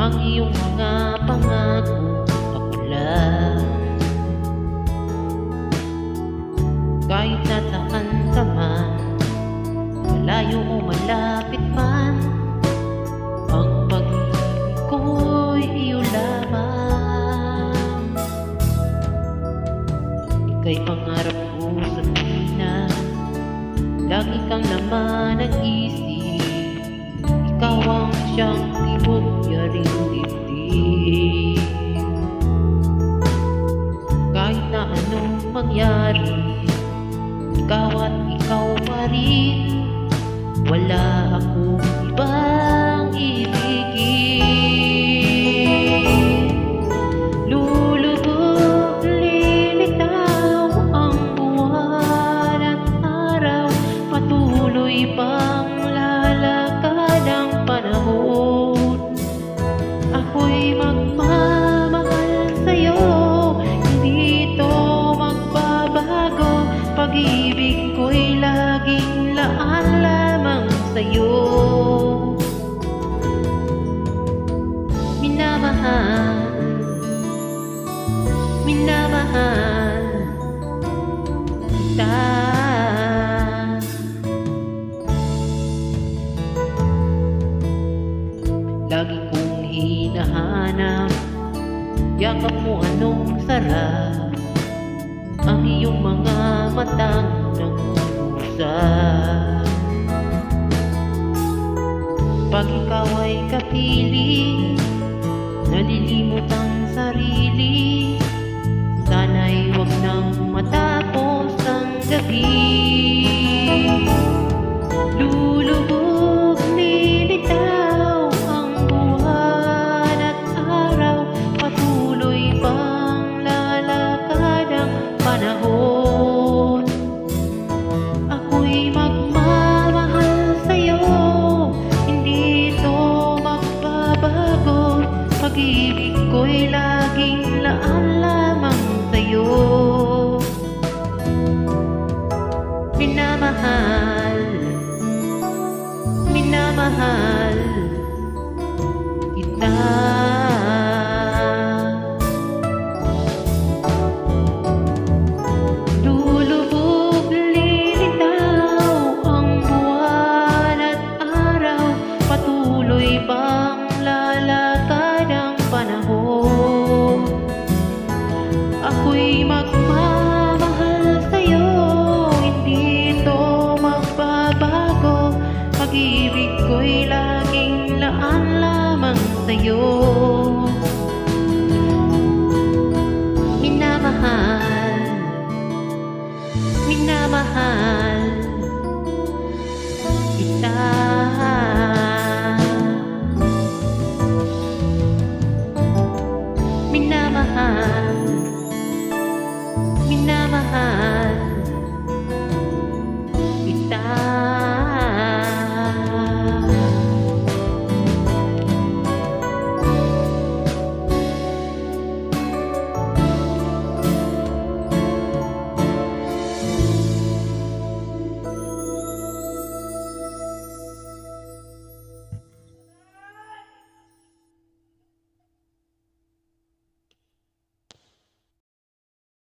ang iyong mga pangako, ako lang. Kahit nasaan ka man, malayo o malapit man, ang pag-ibig ko'y iyo lamang. Ika'y pangarap ko sa tuwina, lagi kang laman ng isip. Ikaw ang siyang tibok, yaring dibdib. Kahit na anong mangyari, ikaw at ikaw pa rin. Wala akong ibang ibigin. Lulubog, lilitaw ang buwan at araw, patuloy pang lalakad ang panahon. Ako'y magmamahal sa'yo, hindi ito magbabago. Pag-ibig ko'y laging laan lamang sa'yo. Minamahal, minamahal kita. Lagi kong hinahanap, yakap mo anong sarap, ang iyong mga matang nag-uusap. Pag ikaw ay kapiling, nalilimot ang sarili, sana'y huwag nang matapos ang gabi. Lulubog, lilitaw ang buwan at araw, patuloy pang lalakad ang panahon. Ako'y magmamahal sa'yo, hindi ito magbabago. Pag-ibig ko'y laging laan lamang sa'yo. Minamahal, minamahal kita. Lulubog, lilitaw ang buwan at araw, patuloy pang lalakad ang panahon. Ako'y magmamahal sa'yo, hindi ito magbabago. Pag-ibig ko'y laging laan lamang sa'yo. Minamahal, minamahal kita. Minamahal, minamahal kita.